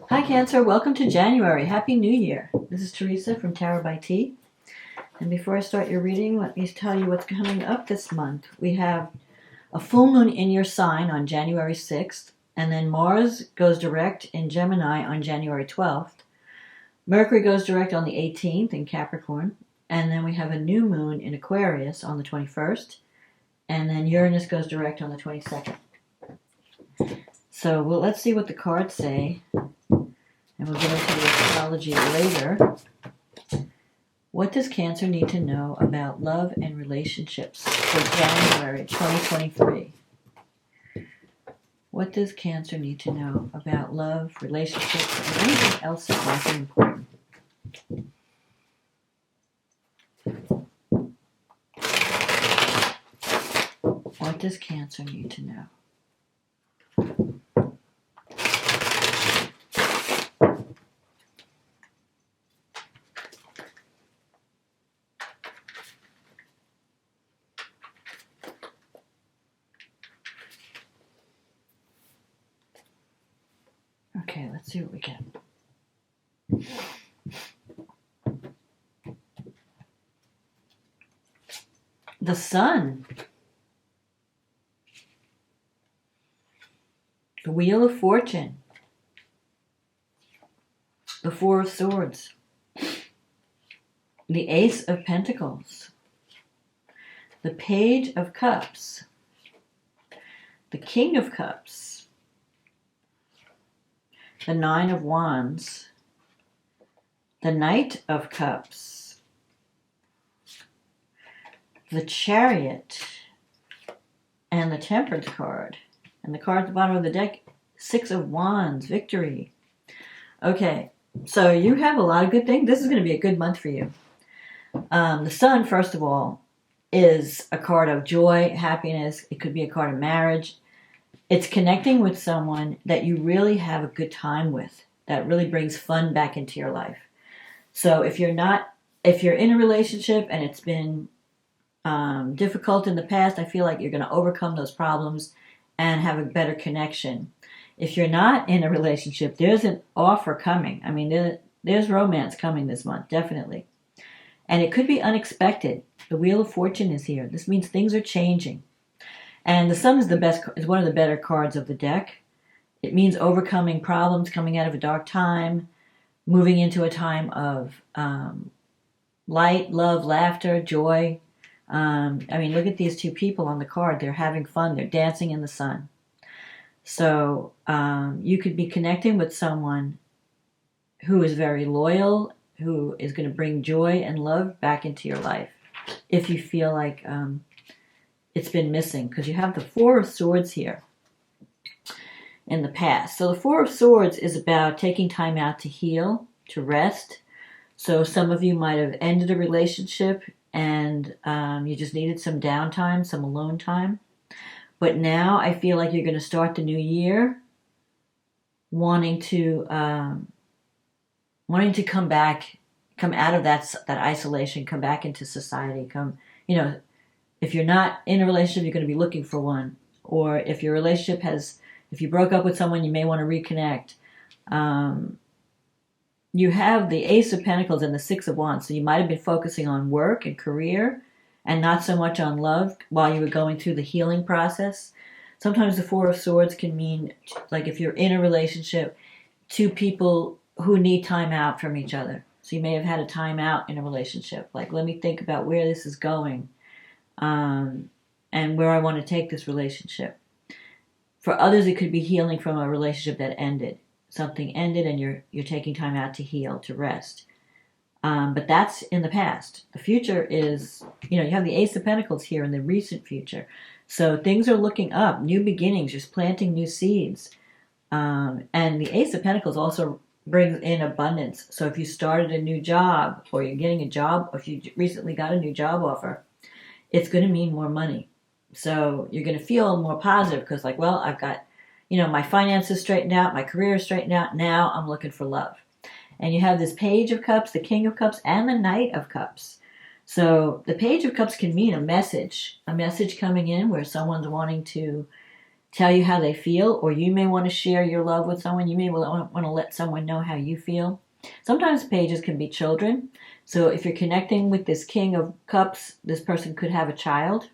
Hi Cancer, welcome to January. Happy New Year. This is Teresa from Tarot by T. And before I start your reading, let me tell you what's coming up this month. We have a full moon in your sign on January 6th, and then Mars goes direct in Gemini on January 12th. Mercury goes direct on the 18th in Capricorn, and then we have a new moon in Aquarius on the 21st, and then Uranus goes direct on the 22nd. So let's see what the cards say, and we'll get into the astrology later. What does Cancer need to know about love and relationships for January 2023? What does Cancer need to know about love, relationships, and anything else that might be important? What does Cancer need to know? Okay, let's see what we get. The Sun. The Wheel of Fortune. The Four of Swords. The Ace of Pentacles. The Page of Cups. The King of Cups. The Nine of Wands. The Knight of Cups. The Chariot. And the Temperance card. And the card at the bottom of the deck, Six of Wands, Victory. Okay, so you have a lot of good things. This is going to be a good month for you. The Sun, first of all, is a card of joy, happiness. It could be a card of marriage. It's connecting with someone that you really have a good time with, that really brings fun back into your life. So if you're in a relationship and it's been difficult in the past, I feel like you're going to overcome those problems and have a better connection. If you're not in a relationship, there's an offer coming. I mean, there's romance coming this month, definitely. And it could be unexpected. The Wheel of Fortune is here. This means things are changing. And the Sun is one of the better cards of the deck. It means overcoming problems, coming out of a dark time, moving into a time of light, love, laughter, joy. I mean, look at these two people on the card. They're having fun. They're dancing in the sun. So you could be connecting with someone who is very loyal, who is going to bring joy and love back into your life if you feel like it's been missing, because you have the Four of Swords here in the past. So the Four of Swords is about taking time out to heal, to rest. So some of you might have ended a relationship and you just needed some downtime, some alone time. But now I feel like you're going to start the new year wanting to come back, come out of that isolation, come back into society, if you're not in a relationship, you're going to be looking for one. Or if your relationship if you broke up with someone, you may want to reconnect. You have the Ace of Pentacles and the Six of Wands. So you might have been focusing on work and career and not so much on love while you were going through the healing process. Sometimes the Four of Swords can mean, like if you're in a relationship, two people who need time out from each other. So you may have had a time out in a relationship. Like, let me think about where this is going. And where I want to take this relationship. For others, it could be healing from a relationship that ended. Something ended and you're taking time out to heal, to rest. But that's in the past. The future is, you have the Ace of Pentacles here in the recent future. So things are looking up, new beginnings, just planting new seeds. And the Ace of Pentacles also brings in abundance. So if you started a new job, or you're getting a job, or if you recently got a new job offer, it's going to mean more money. So you're going to feel more positive because I've got, my finances straightened out, my career is straightened out. Now I'm looking for love. And you have this Page of Cups, the King of Cups, and the Knight of Cups. So the Page of Cups can mean a message coming in where someone's wanting to tell you how they feel, or you may want to share your love with someone. You may want to let someone know how you feel. Sometimes pages can be children. So if you're connecting with this King of Cups, this person could have a child.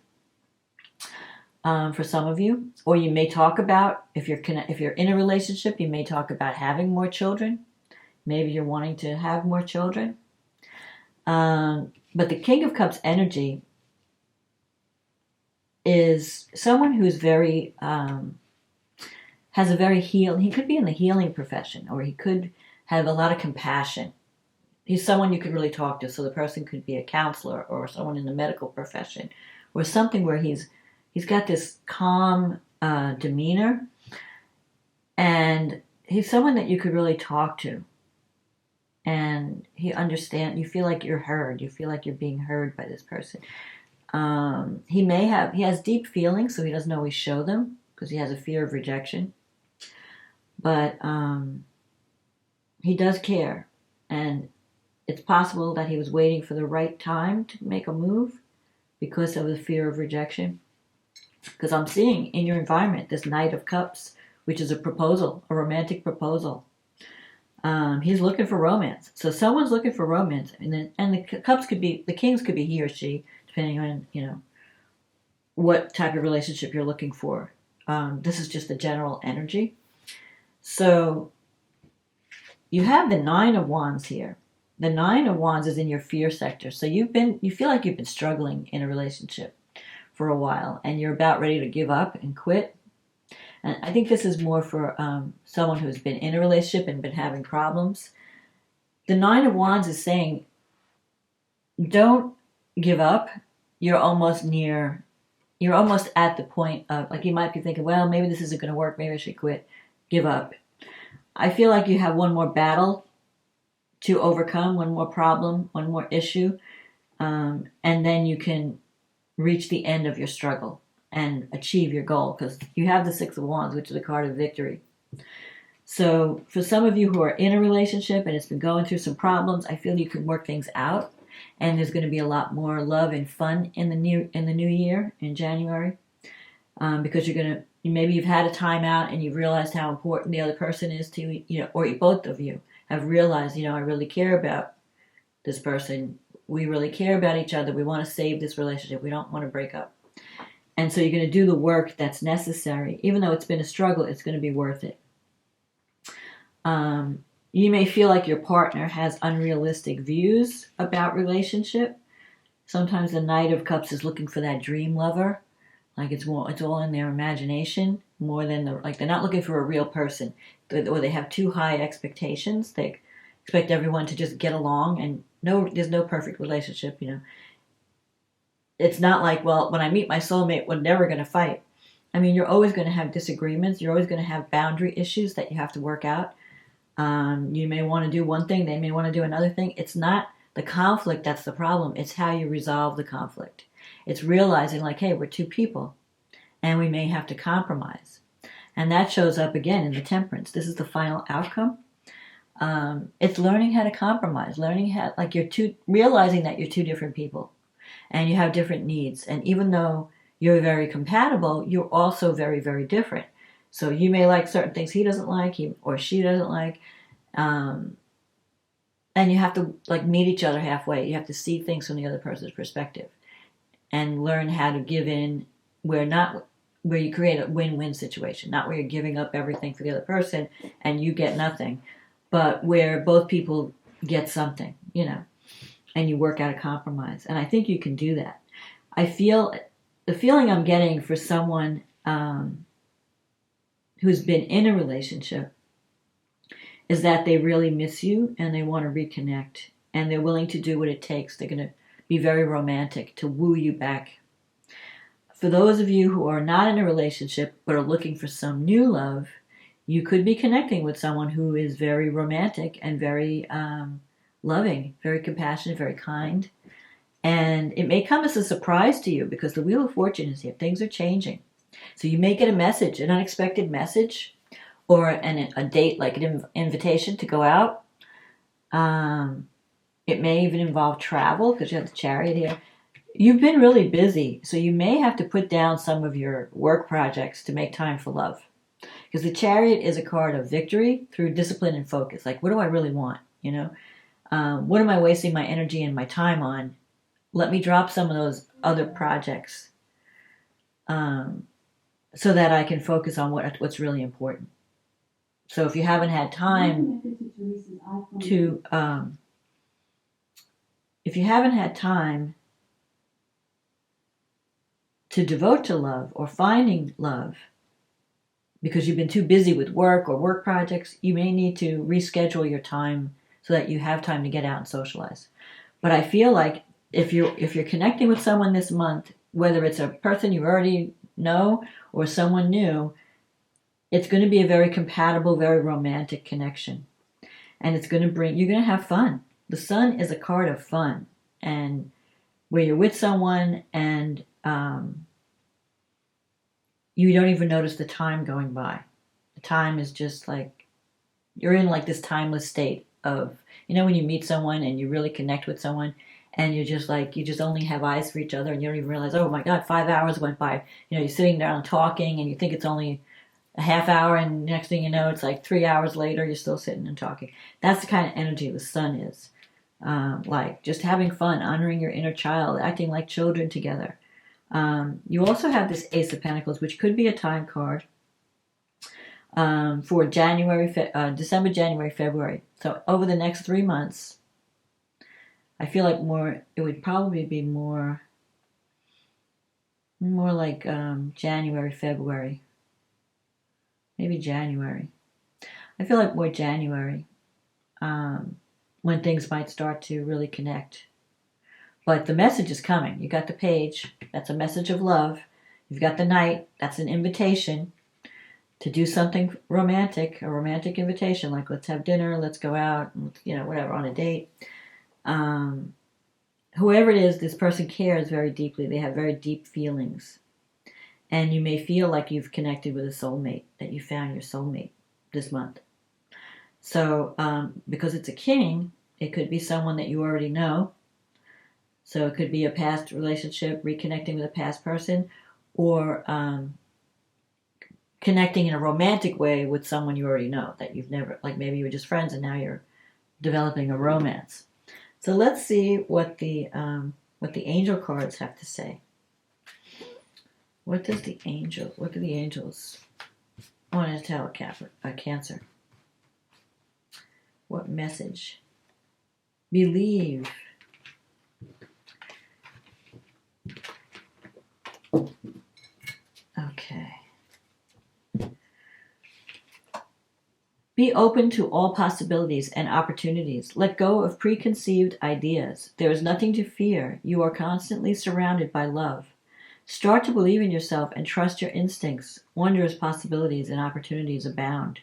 For some of you, or you may talk about, if you're in a relationship, you may talk about having more children. Maybe you're wanting to have more children. But the King of Cups energy is someone who's very has a very healing. He could be in the healing profession, or he could have a lot of compassion. He's someone you could really talk to. So the person could be a counselor or someone in the medical profession, or something where he's got this calm demeanor, and he's someone that you could really talk to, and he understands. You feel like you're heard. You feel like you're being heard by this person. He has deep feelings, so he doesn't always show them because he has a fear of rejection. But he does care, and it's possible that he was waiting for the right time to make a move because of the fear of rejection. Because I'm seeing in your environment this Knight of Cups, which is a proposal, a romantic proposal. He's looking for romance. So someone's looking for romance, and the cups could be, the kings could be he or she, depending on what type of relationship you're looking for. This is just the general energy. So you have the Nine of Wands here. The Nine of Wands is in your fear sector. So you feel like you've been struggling in a relationship for a while, and you're about ready to give up and quit. And I think this is more for someone who's been in a relationship and been having problems. The Nine of Wands is saying, don't give up. You're almost at the point of, like, you might be thinking, well, maybe this isn't going to work. Maybe I should quit. Give up. I feel like you have one more battle to overcome, one more problem, one more issue, and then you can reach the end of your struggle and achieve your goal, because you have the Six of Wands, which is a card of victory. So for some of you who are in a relationship and it's been going through some problems, I feel you can work things out, and there's going to be a lot more love and fun in the new year, in January, because maybe you've had a time out and you've realized how important the other person is to you, or both of you have realized, I really care about this person. We really care about each other. We want to save this relationship. We don't want to break up. And so you're going to do the work that's necessary. Even though it's been a struggle, it's going to be worth it. You may feel like your partner has unrealistic views about relationship. Sometimes the Knight of Cups is looking for that dream lover. Like it's all in their imagination more than they're not looking for a real person, or they have too high expectations. They expect everyone to just get along, and there's no perfect relationship. It's not like, well, when I meet my soulmate, we're never going to fight. I mean, you're always going to have disagreements. You're always going to have boundary issues that you have to work out. You may want to do one thing, they may want to do another thing. It's not the conflict that's the problem. It's how you resolve the conflict. It's realizing, like, hey, we're two people, and we may have to compromise. And that shows up again in the Temperance. This is the final outcome. It's learning how to compromise, realizing that you're two different people, and you have different needs. And even though you're very compatible, you're also very, very different. So you may like certain things he doesn't like, he or she doesn't like, and you have to meet each other halfway. You have to see things from the other person's perspective, and learn how to give in where you create a win-win situation, not where you're giving up everything for the other person and you get nothing, but where both people get something, and you work out a compromise. And I think you can do that. The feeling I'm getting for someone who's been in a relationship is that they really miss you and they want to reconnect, and they're willing to do what it takes. They're going to be very romantic to woo you back. For those of you who are not in a relationship but are looking for some new love, you could be connecting with someone who is very romantic and very loving, very compassionate, very kind. And it may come as a surprise to you because the Wheel of Fortune is here. Things are changing. So you may get a message, an unexpected message, or a date, like an invitation to go out. It may even involve travel, because you have the Chariot here. you've been really busy, so you may have to put down some of your work projects to make time for love. Because the Chariot is a card of victory through discipline and focus. Like, what do I really want? You know, what am I wasting my energy and my time on? Let me drop some of those other projects, so that I can focus on what's really important. So if you haven't had time to, if you haven't had time to devote to love or finding love because you've been too busy with work or work projects, you may need to reschedule your time so that you have time to get out and socialize. But I feel like if you're connecting with someone this month, whether it's a person you already know or someone new, it's going to be a very compatible, very romantic connection. And it's going to you're going to have fun. The Sun is a card of fun. And where you're with someone and you don't even notice the time going by. The time is just like, you're in like this timeless state of, when you meet someone and you really connect with someone and you're just like, you just only have eyes for each other and you don't even realize, oh my God, 5 hours went by. You're sitting down talking and you think it's only a half hour and next thing you know, it's like 3 hours later, you're still sitting and talking. That's the kind of energy the Sun is. Like just having fun, honoring your inner child, acting like children together. You also have this Ace of Pentacles, which could be a time card for December, January, February. So over the next 3 months, I feel like it would probably be more like January, February. Maybe January. I feel like more January, when things might start to really connect. But the message is coming. You got the Page. That's a message of love. You've got the Knight. That's an invitation to do something romantic, a romantic invitation, like let's have dinner, let's go out, whatever, on a date. Whoever it is, this person cares very deeply. They have very deep feelings. And you may feel like you've connected with a soulmate, that you found your soulmate this month. So, because it's a King, it could be someone that you already know. So it could be a past relationship, reconnecting with a past person, or connecting in a romantic way with someone you already know, that you've never, like maybe you were just friends and now you're developing a romance. So let's see what the angel cards have to say. What do the angels want to tell a Cancer? What message? Believe. Okay. Be open to all possibilities and opportunities. Let go of preconceived ideas. There is nothing to fear. You are constantly surrounded by love. Start to believe in yourself and trust your instincts. Wondrous possibilities and opportunities abound,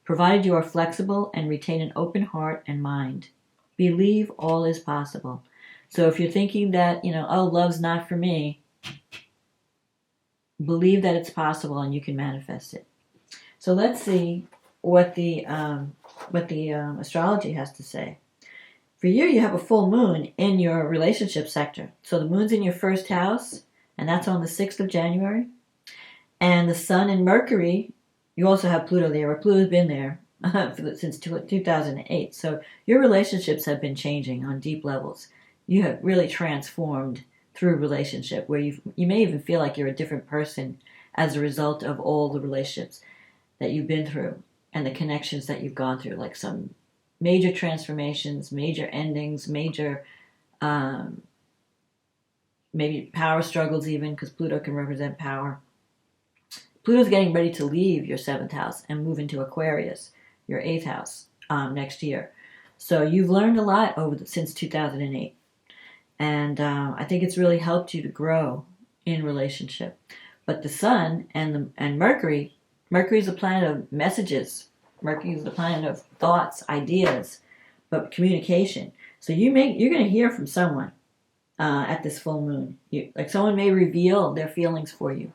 provided you are flexible and retain an open heart and mind. Believe all is possible. So if you're thinking that, love's not for me, believe that it's possible and you can manifest it. So let's see what the astrology has to say. For you, you have a full moon in your relationship sector. So the moon's in your first house, and that's on the 6th of January. And the Sun and Mercury, you also have Pluto there, or Pluto's been there since 2008. So your relationships have been changing on deep levels. You have really transformed through relationship, where you may even feel like you're a different person as a result of all the relationships that you've been through and the connections that you've gone through, like some major transformations, major endings, major maybe power struggles even, because Pluto can represent power. Pluto's getting ready to leave your 7th house and move into Aquarius, your 8th house, next year. So you've learned a lot since 2008. And I think it's really helped you to grow in relationship. But the Sun and Mercury is the planet of messages. Mercury is the planet of thoughts, ideas, but communication. So you're going to hear from someone at this full moon. Someone may reveal their feelings for you,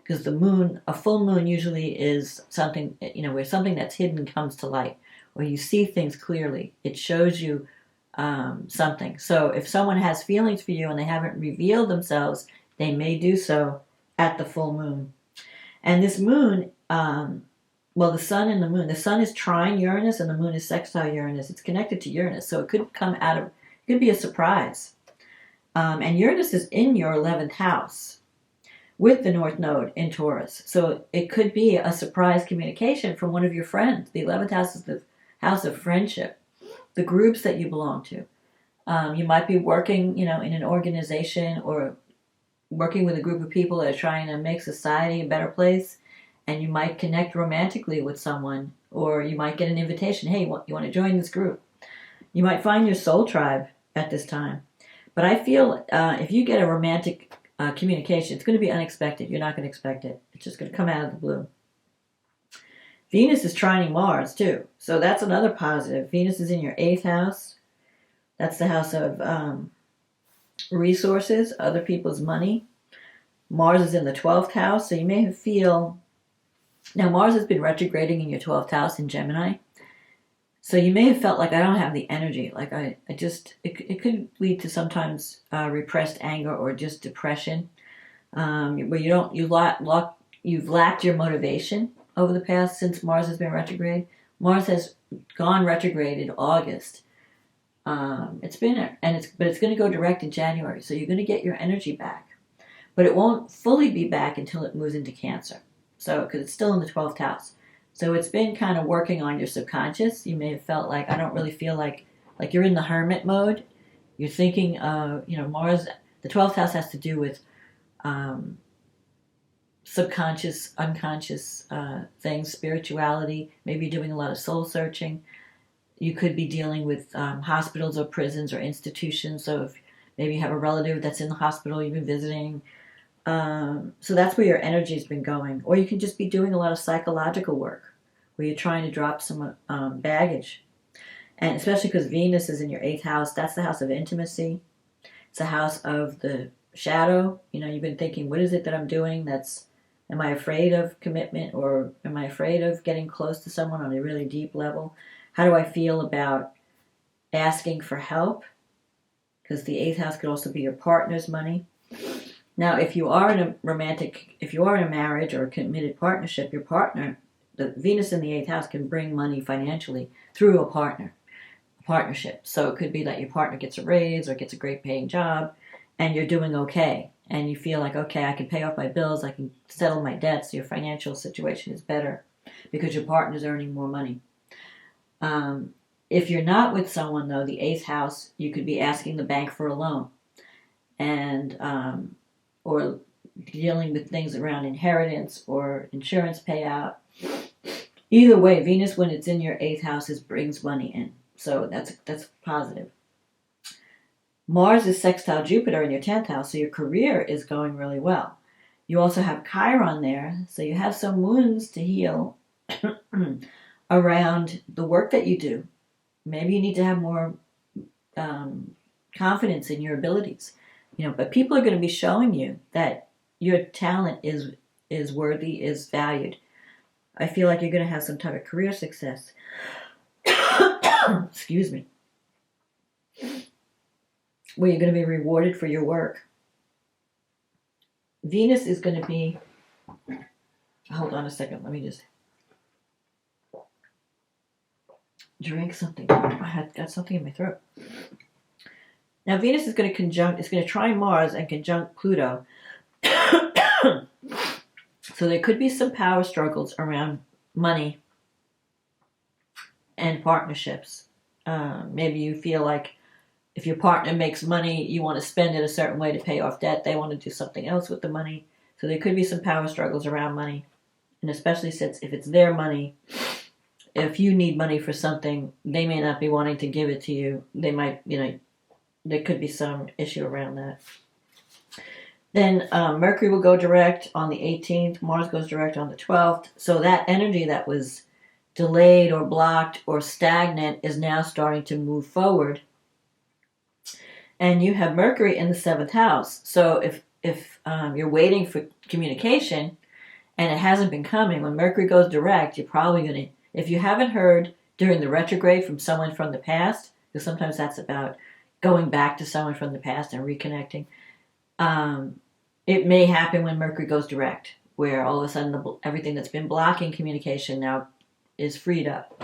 because a full moon usually is something, where something that's hidden comes to light, where you see things clearly. It shows you something. So if someone has feelings for you and they haven't revealed themselves, they may do so at the full moon. And this moon, well, the sun and the moon. The sun is trine Uranus and the moon is sextile Uranus. It's connected to Uranus, so it could come out of, it could be a surprise. And Uranus is in your 11th house with the North Node in Taurus. So it could be a surprise communication from one of your friends. The 11th house is the house of friendship, the groups that you belong to. You might be working, in an organization or working with a group of people that are trying to make society a better place, and you might connect romantically with someone, or you might get an invitation. Hey, you want to join this group? You might find your soul tribe at this time. But I feel if you get a romantic communication, it's going to be unexpected. You're not going to expect it. It's just going to come out of the blue. Venus is trining Mars, too. So that's another positive. Venus is in your 8th house. That's the house of resources, other people's money. Mars is in the 12th house. So you may feel... Now, Mars has been retrograding in your 12th house in Gemini. So you may have felt like I don't have the energy. Like it could lead to sometimes repressed anger or just depression, where you've lacked your motivation over the past since Mars has been retrograde. Mars has gone retrograde in August. It's going to go direct in January. So you're going to get your energy back, but it won't fully be back until it moves into Cancer. So because it's still in the 12th house. So it's been kind of working on your subconscious. You may have felt like, I don't really feel like you're in the hermit mode. You're thinking, Mars, the 12th house has to do with subconscious, unconscious things, spirituality. Maybe doing a lot of soul searching. You could be dealing with hospitals or prisons or institutions. So if maybe you have a relative that's in the hospital you've been visiting. So that's where your energy has been going. Or you can just be doing a lot of psychological work where you're trying to drop some baggage. And especially because Venus is in your 8th house, that's the house of intimacy. It's the house of the shadow. You've been thinking, what is it that I'm doing? Am I afraid of commitment, or am I afraid of getting close to someone on a really deep level? How do I feel about asking for help? Because the 8th house could also be your partner's money. Now, if you are in a marriage or a committed partnership, your partner, the Venus in the 8th house can bring money financially through a partnership. So it could be that your partner gets a raise or gets a great paying job and you're doing okay. And you feel like, okay, I can pay off my bills, I can settle my debts, your financial situation is better because your partner's earning more money. If you're not with someone, though, the 8th house, you could be asking the bank for a loan. And... or dealing with things around inheritance or insurance payout. Either way, Venus, when it's in your 8th house, brings money in. So that's positive. Mars is sextile Jupiter in your 10th house, so your career is going really well. You also have Chiron there, so you have some wounds to heal around the work that you do. Maybe you need to have more confidence in your abilities. But people are going to be showing you that your talent is worthy, is valued. I feel like you're going to have some type of career success. Excuse me. Where you're going to be rewarded for your work. Venus is going to be... Hold on a second. Let me just drink something. I got something in my throat. Now, Venus is going to trine Mars and conjunct Pluto. So there could be some power struggles around money and partnerships. Maybe you feel like if your partner makes money, you want to spend it a certain way to pay off debt. They want to do something else with the money. So there could be some power struggles around money. And especially since if it's their money, if you need money for something, they may not be wanting to give it to you. They might, there could be some issue around that. Then Mercury will go direct on the 18th. Mars goes direct on the 12th. So that energy that was delayed or blocked or stagnant is now starting to move forward. And you have Mercury in the 7th house. So if you're waiting for communication and it hasn't been coming, when Mercury goes direct, you're probably going to, if you haven't heard during the retrograde from someone from the past, because sometimes that's about going back to someone from the past and reconnecting. It may happen when Mercury goes direct, where all of a sudden everything that's been blocking communication now is freed up.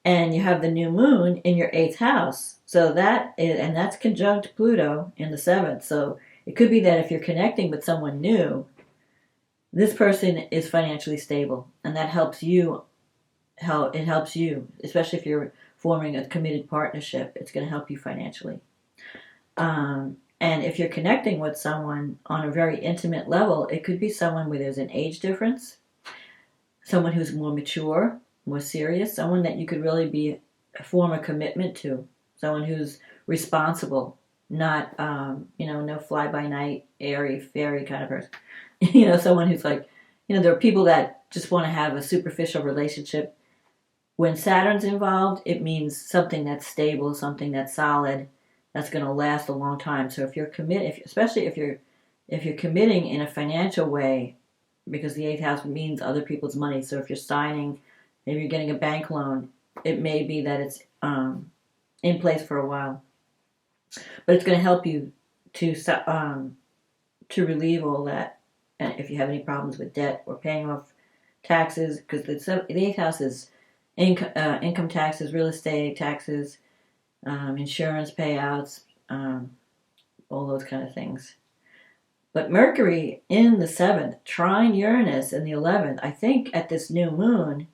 And you have the new moon in your 8th house. So that's conjunct Pluto in the 7th. So it could be that if you're connecting with someone new, this person is financially stable, and that helps you. It helps you, especially if you're forming a committed partnership. It's going to help you financially. And if you're connecting with someone on a very intimate level, it could be someone where there's an age difference, someone who's more mature, more serious, someone that you could really form a commitment to, someone who's responsible, not no fly-by-night, airy-fairy kind of person. Someone who's like, there are people that just want to have a superficial relationship. When Saturn's involved, it means something that's stable, something that's solid, that's going to last a long time. So if you're committed, especially if you're committing in a financial way, because the 8th house means other people's money. So if you're signing, maybe you're getting a bank loan, it may be that it's in place for a while, but it's going to help you to relieve all that. And if you have any problems with debt or paying off taxes, because the 8th house is income taxes, real estate taxes, insurance payouts, all those kind of things. But Mercury in the 7th, trine Uranus in the 11th, I think at this new moon,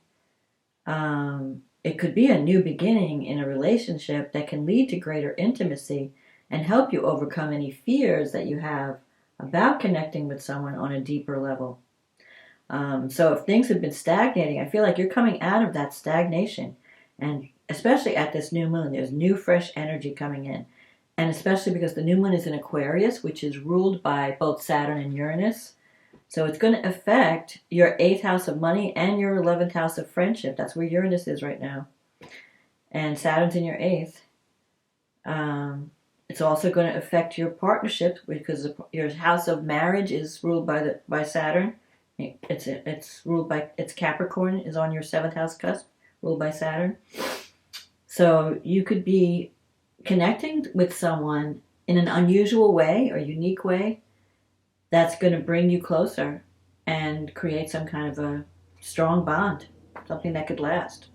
it could be a new beginning in a relationship that can lead to greater intimacy and help you overcome any fears that you have about connecting with someone on a deeper level. So if things have been stagnating, I feel like you're coming out of that stagnation. And especially at this new moon, there's new fresh energy coming in. And especially because the new moon is in Aquarius, which is ruled by both Saturn and Uranus. So it's going to affect your 8th house of money and your 11th house of friendship. That's where Uranus is right now. And Saturn's in your 8th. It's also going to affect your partnership because your house of marriage is ruled by Saturn. It's ruled by Capricorn is on your 7th house cusp, ruled by Saturn. So you could be connecting with someone in an unusual way or unique way that's going to bring you closer and create some kind of a strong bond, something that could last.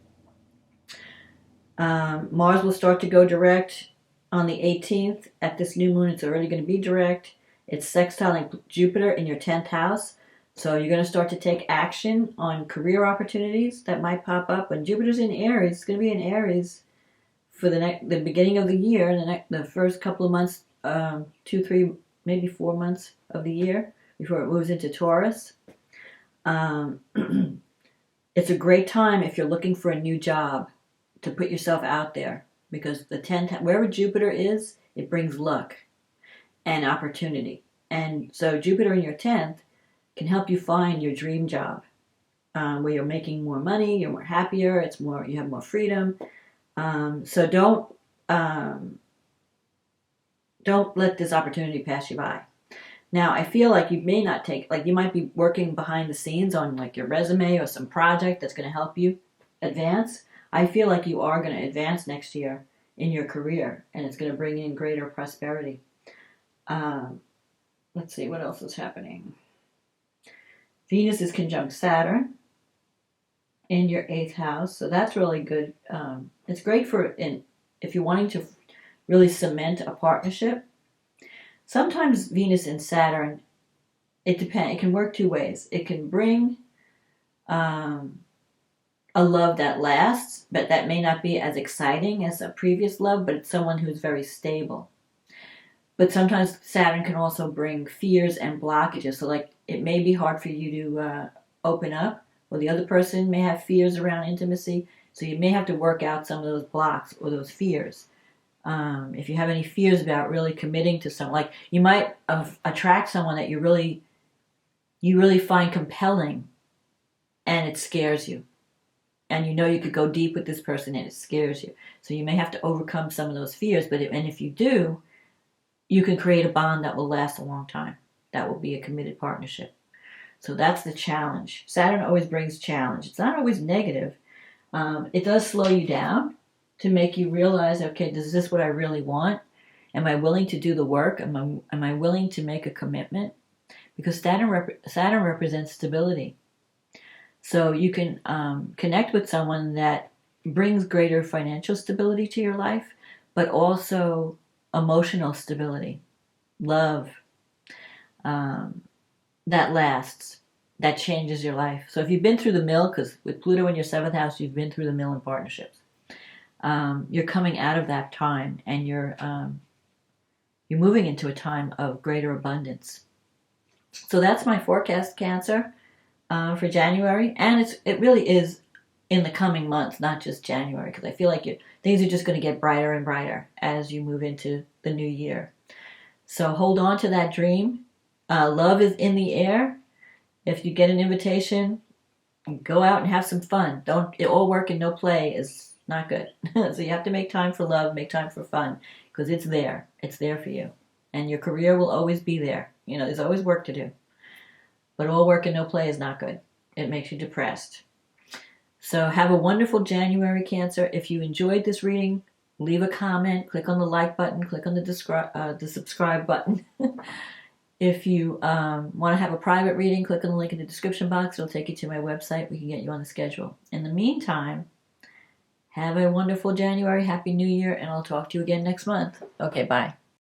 Mars will start to go direct on the 18th. At this new moon, it's already going to be direct. It's sextiling Jupiter in your 10th house. So you're going to start to take action on career opportunities that might pop up. When Jupiter's in Aries, it's going to be in Aries for the beginning of the year, the first couple of months, 2, 3, maybe 4 months of the year before it moves into Taurus. It's a great time if you're looking for a new job to put yourself out there, because the 10th, wherever Jupiter is, it brings luck and opportunity. And so Jupiter in your 10th can help you find your dream job, where you're making more money, you're more happier, you have more freedom. So don't let this opportunity pass you by. Now, I feel like you may not you might be working behind the scenes on like your resume or some project that's going to help you advance. I feel like you are going to advance next year in your career, and it's going to bring in greater prosperity. Let's see, what else is happening? Venus is conjunct Saturn in your 8th house, so that's really good. It's great if you're wanting to really cement a partnership. Sometimes Venus and Saturn, it depends. It can work two ways. It can bring a love that lasts, but that may not be as exciting as a previous love, but it's someone who's very stable. But sometimes Saturn can also bring fears and blockages. So like it may be hard for you to open up, or the other person may have fears around intimacy. So you may have to work out some of those blocks or those fears. If you have any fears about really committing to someone, like you might attract someone that you really find compelling, and it scares you. And you know you could go deep with this person and it scares you. So you may have to overcome some of those fears. And if you do, you can create a bond that will last a long time. That will be a committed partnership. So that's the challenge. Saturn always brings challenge. It's not always negative. It does slow you down. to make you realize, okay, is this what I really want? Am I willing to do the work? Am I willing to make a commitment? Because Saturn represents stability. So you can connect with someone that brings greater financial stability to your life, but also emotional stability, love, that lasts, that changes your life. So if you've been through the mill, because with Pluto in your 7th house, you've been through the mill in partnerships. You're coming out of that time, and you're moving into a time of greater abundance. So that's my forecast, Cancer, for January, and it really is in the coming months, not just January, because I feel like things are just going to get brighter and brighter as you move into the new year. So hold on to that dream. Love is in the air. If you get an invitation, go out and have some fun. All work and no play is not good. So you have to make time for love, make time for fun, because it's there. It's there for you. And your career will always be there. There's always work to do. But all work and no play is not good. It makes you depressed. So have a wonderful January, Cancer. If you enjoyed this reading, leave a comment, click on the like button, click on the subscribe button. If you want to have a private reading, click on the link in the description box. It'll take you to my website. We can get you on the schedule. In the meantime, have a wonderful January, Happy New Year, and I'll talk to you again next month. Okay, bye.